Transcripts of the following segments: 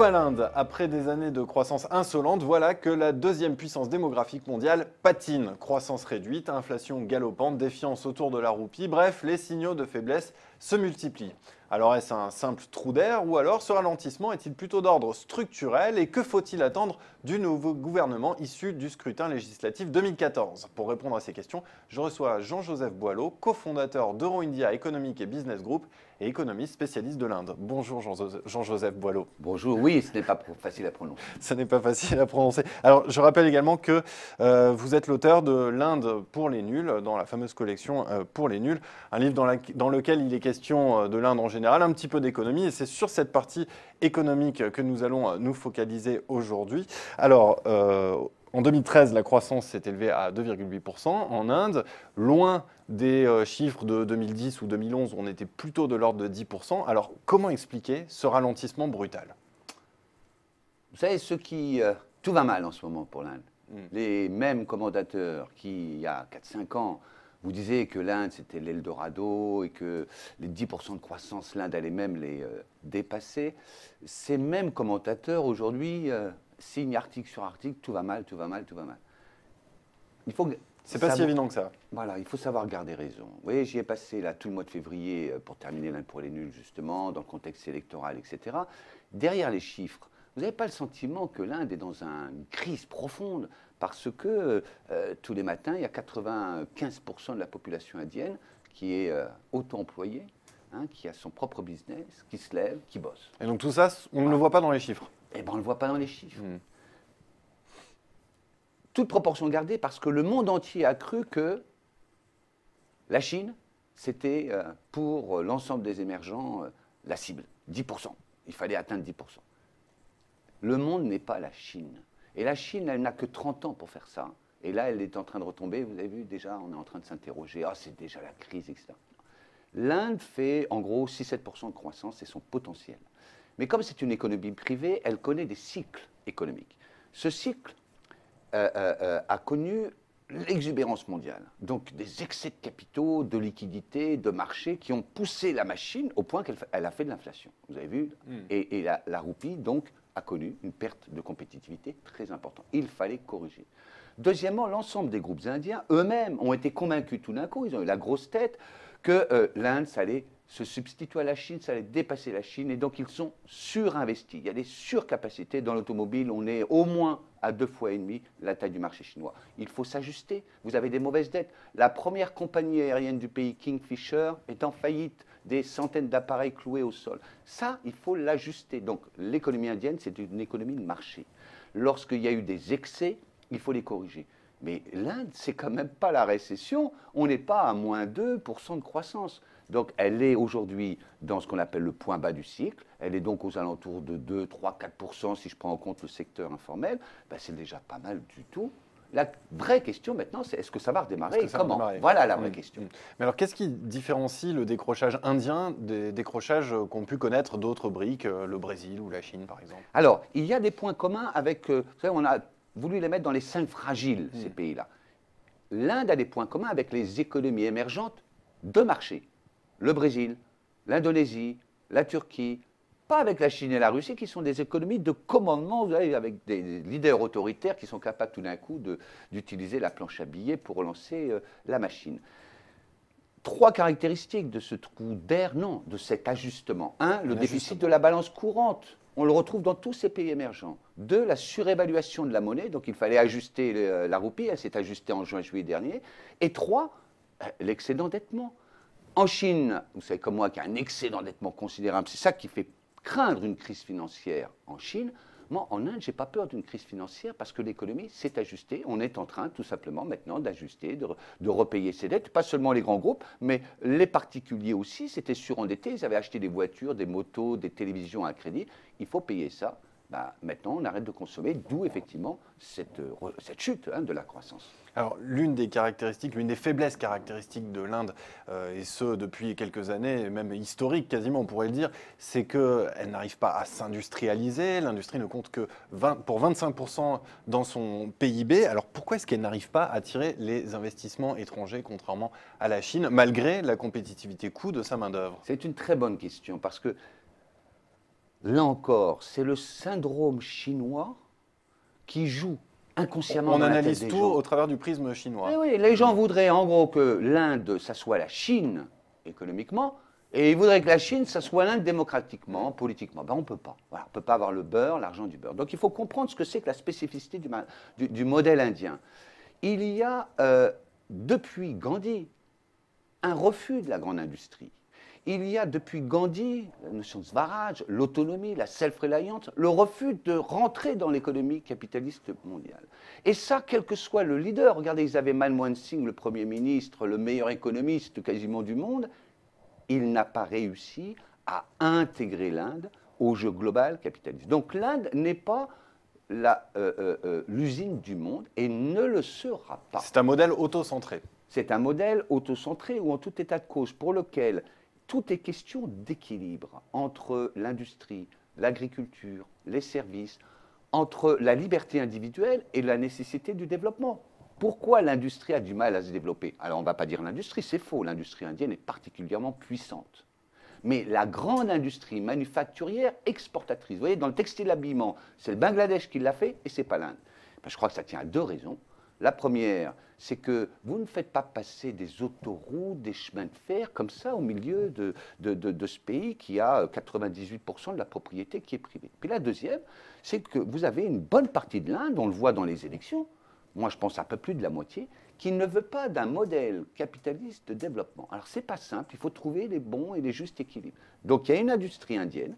va l'Inde? Après des années de croissance insolente, voilà que la deuxième puissance démographique mondiale patine. Croissance réduite, inflation galopante, défiance autour de la roupie, bref, les signaux de faiblesse se multiplient. Alors est-ce un simple trou d'air ou alors ce ralentissement est-il plutôt d'ordre structurel et que faut-il attendre du nouveau gouvernement issu du scrutin législatif 2014? Pour répondre à ces questions, je reçois Jean-Joseph Boileau, cofondateur d'EuroIndia Economic et Business Group et économiste spécialiste de l'Inde. Bonjour Jean-Joseph Boileau. Bonjour, oui, ce n'est pas facile à prononcer. Ce n'est pas facile à prononcer. Alors, je rappelle également que vous êtes l'auteur de L'Inde pour les nuls, dans la fameuse collection Pour les nuls, un livre dans lequel il est question de l'Inde en général, un petit peu d'économie, et c'est sur cette partie économique que nous allons nous focaliser aujourd'hui. Alors, en 2013, la croissance s'est élevée à 2,8% en Inde, loin des chiffres de 2010 ou 2011 où on était plutôt de l'ordre de 10%. Alors, comment expliquer ce ralentissement brutal? Vous savez, tout va mal en ce moment pour l'Inde. Les mêmes commentateurs qui, il y a 4-5 ans, vous disaient que l'Inde, c'était l'Eldorado et que les 10% de croissance, l'Inde allait même les dépasser. Ces mêmes commentateurs, aujourd'hui, signent article sur article, tout va mal, tout va mal, tout va mal. C'est pas si évident que ça. Voilà, il faut savoir garder raison. Vous voyez, j'y ai passé là, tout le mois de février pour terminer l'Inde pour les nuls, justement, dans le contexte électoral, etc. Derrière les chiffres, vous n'avez pas le sentiment que l'Inde est dans une crise profonde parce que tous les matins, il y a 95% de la population indienne qui est auto-employée, hein, qui a son propre business, qui se lève, qui bosse. Et donc tout ça, on ne le voit pas dans les chiffres. Eh bien, on ne le voit pas dans les chiffres. Toute proportion gardée parce que le monde entier a cru que la Chine, c'était pour l'ensemble des émergents la cible, 10%. Il fallait atteindre 10%. Le monde n'est pas la Chine. Et la Chine, elle n'a que 30 ans pour faire ça. Et là, elle est en train de retomber. Vous avez vu, déjà, on est en train de s'interroger. Ah, c'est déjà la crise, etc. L'Inde fait en gros 6-7% de croissance, c'est son potentiel. Mais comme c'est une économie privée, elle connaît des cycles économiques. Ce cycle a connu l'exubérance mondiale, donc des excès de capitaux, de liquidités, de marchés qui ont poussé la machine au point qu'elle a fait de l'inflation. Vous avez vu? Et la roupie, donc, a connu une perte de compétitivité très importante. Il fallait corriger. Deuxièmement, l'ensemble des groupes indiens eux-mêmes ont été convaincus tout d'un coup, ils ont eu la grosse tête, que l'Inde, ça allait se substituer à la Chine, ça allait dépasser la Chine, et donc ils sont surinvestis. Il y a des surcapacités dans l'automobile, on est au moins à 2,5 fois la taille du marché chinois. Il faut s'ajuster, vous avez des mauvaises dettes. La première compagnie aérienne du pays, Kingfisher, est en faillite, des centaines d'appareils cloués au sol. Ça, il faut l'ajuster. Donc l'économie indienne, c'est une économie de marché. Lorsqu'il y a eu des excès, il faut les corriger. Mais l'Inde, c'est quand même pas la récession, on n'est pas à moins 2% de croissance. Donc elle est aujourd'hui dans ce qu'on appelle le point bas du cycle, elle est donc aux alentours de 2, 3, 4% si je prends en compte le secteur informel, ben c'est déjà pas mal du tout. La vraie question maintenant, c'est est-ce que ça va redémarrer et comment? Voilà la vraie question. Mais alors qu'est-ce qui différencie le décrochage indien des décrochages qu'ont pu connaître d'autres BRIC, le Brésil ou la Chine par exemple? Alors, il y a des points communs avec, vous savez, on a voulu les mettre dans les 5 fragiles, ces pays-là. L'Inde a des points communs avec les économies émergentes de marché. Le Brésil, l'Indonésie, la Turquie, pas avec la Chine et la Russie, qui sont des économies de commandement, vous savez, avec des leaders autoritaires qui sont capables tout d'un coup d'utiliser la planche à billets pour relancer la machine. 3 caractéristiques de ce trou d'air, non, de cet ajustement. 1, le déficit de la balance courante. On le retrouve dans tous ces pays émergents. 2, la surévaluation de la monnaie, donc il fallait ajuster la roupie, elle s'est ajustée en juin-juillet dernier. Et 3, l'excès d'endettement. En Chine, vous savez comme moi qu'il y a un excès d'endettement considérable, c'est ça qui fait craindre une crise financière en Chine. Moi, en Inde, je n'ai pas peur d'une crise financière parce que l'économie s'est ajustée. On est en train, tout simplement, maintenant, d'ajuster, de repayer ses dettes. Pas seulement les grands groupes, mais les particuliers aussi s'étaient surendettés. Ils avaient acheté des voitures, des motos, des télévisions à crédit. Il faut payer ça. Ben, maintenant, on arrête de consommer, d'où effectivement cette chute de la croissance. Alors, l'une des caractéristiques, l'une des faiblesses caractéristiques de l'Inde, et ce depuis quelques années, même historique quasiment, on pourrait le dire, c'est qu'elle n'arrive pas à s'industrialiser. L'industrie ne compte que pour 25% dans son PIB. Alors, pourquoi est-ce qu'elle n'arrive pas à attirer les investissements étrangers, contrairement à la Chine, malgré la compétitivité coût de sa main-d'œuvre? C'est une très bonne question parce que là encore, c'est le syndrome chinois qui joue inconsciemment On dans la tête analyse des tout gens. au travers du prisme chinois. Eh oui, les gens voudraient en gros que l'Inde, ça soit la Chine économiquement, et ils voudraient que la Chine, ça soit l'Inde démocratiquement, politiquement. Ben, on ne peut pas. Voilà, on ne peut pas avoir le beurre, l'argent du beurre. Donc il faut comprendre ce que c'est que la spécificité du modèle indien. Il y a, depuis Gandhi, un refus de la grande industrie. Il y a depuis Gandhi la notion de Swaraj, l'autonomie, la self-reliance, le refus de rentrer dans l'économie capitaliste mondiale. Et ça, quel que soit le leader, regardez, ils avaient Manmohan Singh, le Premier ministre, le meilleur économiste quasiment du monde, il n'a pas réussi à intégrer l'Inde au jeu global capitaliste. Donc l'Inde n'est pas l'usine du monde et ne le sera pas. C'est un modèle auto-centré. C'est un modèle autocentré ou en tout état de cause pour lequel tout est question d'équilibre entre l'industrie, l'agriculture, les services, entre la liberté individuelle et la nécessité du développement. Pourquoi l'industrie a du mal à se développer? Alors on ne va pas dire l'industrie, c'est faux, l'industrie indienne est particulièrement puissante. Mais la grande industrie manufacturière exportatrice, vous voyez, dans le textile habillement, c'est le Bangladesh qui l'a fait et ce n'est pas l'Inde. Ben, je crois que ça tient à deux raisons. La première, c'est que vous ne faites pas passer des autoroutes, des chemins de fer comme ça au milieu de ce pays qui a 98% de la propriété qui est privée. Puis la deuxième, c'est que vous avez une bonne partie de l'Inde, on le voit dans les élections, moi je pense à un peu plus de la moitié, qui ne veut pas d'un modèle capitaliste de développement. Alors c'est pas simple, il faut trouver les bons et les justes équilibres. Donc il y a une industrie indienne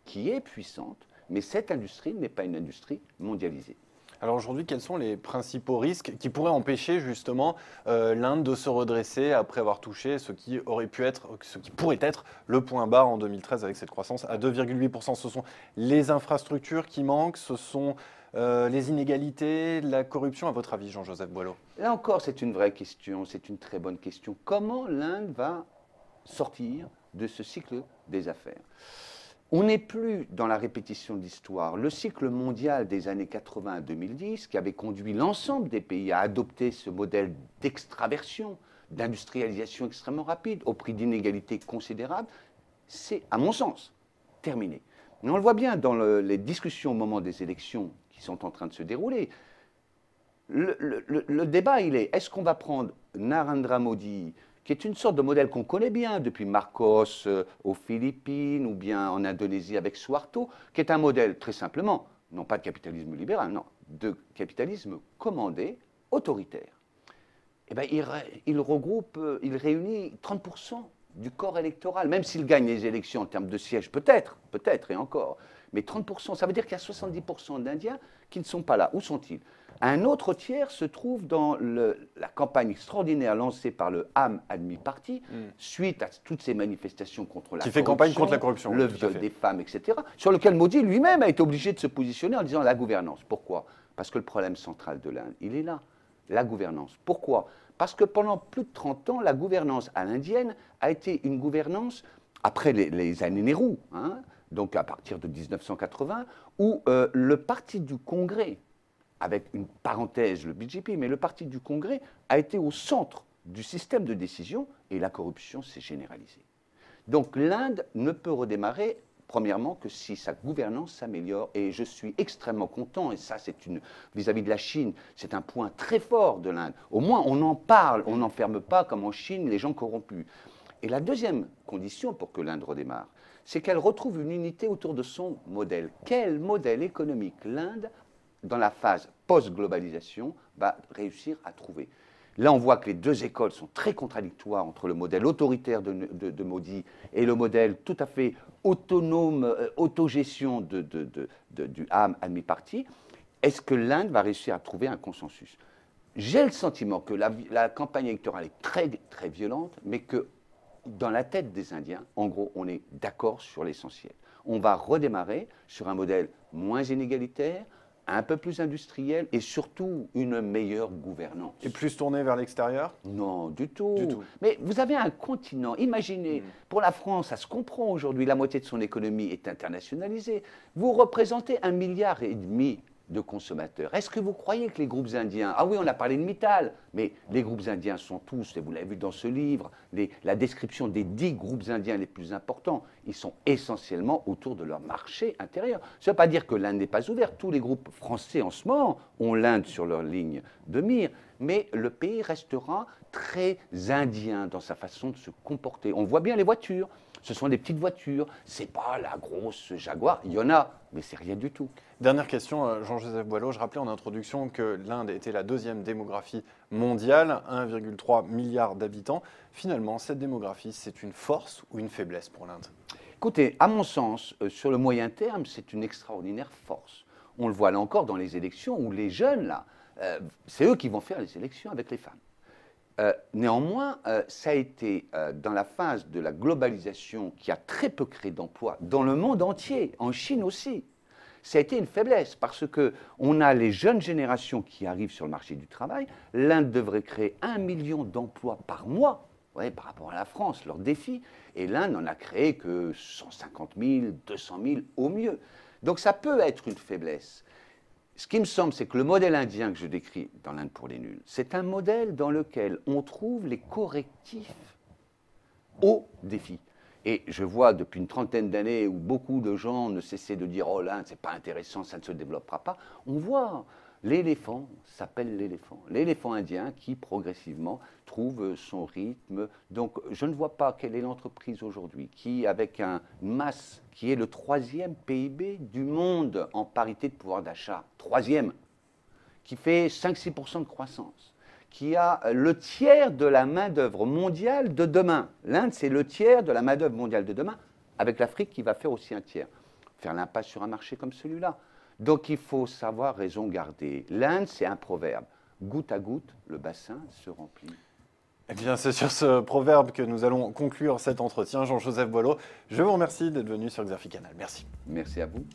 qui est puissante, mais cette industrie n'est pas une industrie mondialisée. Alors aujourd'hui, quels sont les principaux risques qui pourraient empêcher justement l'Inde de se redresser après avoir touché ce qui pourrait être le point bas en 2013 avec cette croissance à 2,8%? Ce sont les infrastructures qui manquent, ce sont les inégalités, la corruption, à votre avis, Jean-Joseph Boileau? Là encore, c'est une vraie question, c'est une très bonne question. Comment l'Inde va sortir de ce cycle des affaires? On n'est plus dans la répétition de l'histoire. Le cycle mondial des années 80 à 2010, qui avait conduit l'ensemble des pays à adopter ce modèle d'extraversion, d'industrialisation extrêmement rapide, au prix d'inégalités considérables, c'est, à mon sens, terminé. Mais on le voit bien dans les discussions au moment des élections qui sont en train de se dérouler. Le débat, il est, est-ce qu'on va prendre Narendra Modi, qui est une sorte de modèle qu'on connaît bien depuis Marcos aux Philippines ou bien en Indonésie avec Suharto, qui est un modèle très simplement, non pas de capitalisme libéral, non, de capitalisme commandé, autoritaire. Eh bien, il réunit 30% du corps électoral, même s'il gagne les élections en termes de sièges, peut-être et encore, mais 30%, ça veut dire qu'il y a 70% d'Indiens qui ne sont pas là. Où sont-ils? Un autre tiers se trouve dans la campagne extraordinaire lancée par le Aam Admi Party, suite à toutes ces manifestations contre la corruption. Qui fait campagne contre la corruption. Le viol des femmes, etc. Sur lequel Modi lui-même a été obligé de se positionner en disant la gouvernance. Pourquoi? Parce que le problème central de l'Inde, il est là, la gouvernance. Pourquoi? Parce que pendant plus de 30 ans, la gouvernance à l'indienne a été une gouvernance, après les années Nehru, hein, donc à partir de 1980, où le parti du Congrès, avec une parenthèse, le BJP, mais le parti du Congrès a été au centre du système de décision et la corruption s'est généralisée. Donc l'Inde ne peut redémarrer, premièrement, que si sa gouvernance s'améliore. Et je suis extrêmement content, et ça, c'est vis-à-vis de la Chine, c'est un point très fort de l'Inde. Au moins, on en parle, on n'enferme pas, comme en Chine, les gens corrompus. Et la deuxième condition pour que l'Inde redémarre, c'est qu'elle retrouve une unité autour de son modèle. Quel modèle économique l'Inde, dans la phase post-globalisation, va réussir à trouver? Là, on voit que les deux écoles sont très contradictoires entre le modèle autoritaire de Modi et le modèle tout à fait autonome, autogestion du Aam Admi Party. Est-ce que l'Inde va réussir à trouver un consensus? J'ai le sentiment que la campagne électorale est très, très violente, mais que dans la tête des Indiens, en gros, on est d'accord sur l'essentiel. On va redémarrer sur un modèle moins inégalitaire, un peu plus industriel et surtout une meilleure gouvernance. Et plus tourné vers l'extérieur? Non, du tout. Du tout. Mais vous avez un continent, imaginez, pour la France, ça se comprend aujourd'hui, la moitié de son économie est internationalisée. Vous représentez 1,5 milliard de consommateurs. Est-ce que vous croyez que les groupes indiens, ah oui, on a parlé de Mittal, mais les groupes indiens sont tous, et vous l'avez vu dans ce livre, la description des 10 groupes indiens les plus importants, ils sont essentiellement autour de leur marché intérieur. Ça ne veut pas dire que l'Inde n'est pas ouverte. Tous les groupes français en ce moment ont l'Inde sur leur ligne de mire, mais le pays restera très indien dans sa façon de se comporter. On voit bien les voitures. Ce sont des petites voitures, c'est pas la grosse Jaguar, il y en a, mais c'est rien du tout. Dernière question, Jean-Joseph Boileau. Je rappelais en introduction que l'Inde était la deuxième démographie mondiale, 1,3 milliard d'habitants. Finalement, cette démographie, c'est une force ou une faiblesse pour l'Inde? Écoutez, à mon sens, sur le moyen terme, c'est une extraordinaire force. On le voit là encore dans les élections où les jeunes, là, c'est eux qui vont faire les élections avec les femmes. Néanmoins, ça a été dans la phase de la globalisation qui a très peu créé d'emplois dans le monde entier, en Chine aussi. Ça a été une faiblesse parce qu'on a les jeunes générations qui arrivent sur le marché du travail. L'Inde devrait créer 1 million d'emplois par mois, ouais, par rapport à la France, leur défi. Et l'Inde n'en a créé que 150 000, 200 000 au mieux. Donc ça peut être une faiblesse. Ce qui me semble, c'est que le modèle indien que je décris dans l'Inde pour les nuls, c'est un modèle dans lequel on trouve les correctifs aux défis. Et je vois depuis une trentaine d'années où beaucoup de gens ne cessaient de dire « Oh, l'Inde, c'est pas intéressant, ça ne se développera pas », on voit l'éléphant s'appelle l'éléphant indien qui progressivement trouve son rythme. Donc je ne vois pas quelle est l'entreprise aujourd'hui qui, avec une masse qui est le 3e PIB du monde en parité de pouvoir d'achat, 3e, qui fait 5-6% de croissance, qui a le tiers de la main-d'œuvre mondiale de demain. L'Inde, c'est le tiers de la main-d'œuvre mondiale de demain, avec l'Afrique qui va faire aussi un tiers. Faire l'impasse sur un marché comme celui-là. Donc il faut savoir raison garder. L'Inde, c'est un proverbe. Goutte à goutte, le bassin se remplit. Eh bien, c'est sur ce proverbe que nous allons conclure cet entretien. Jean-Joseph Boileau, je vous remercie d'être venu sur Xerfi Canal. Merci. Merci à vous.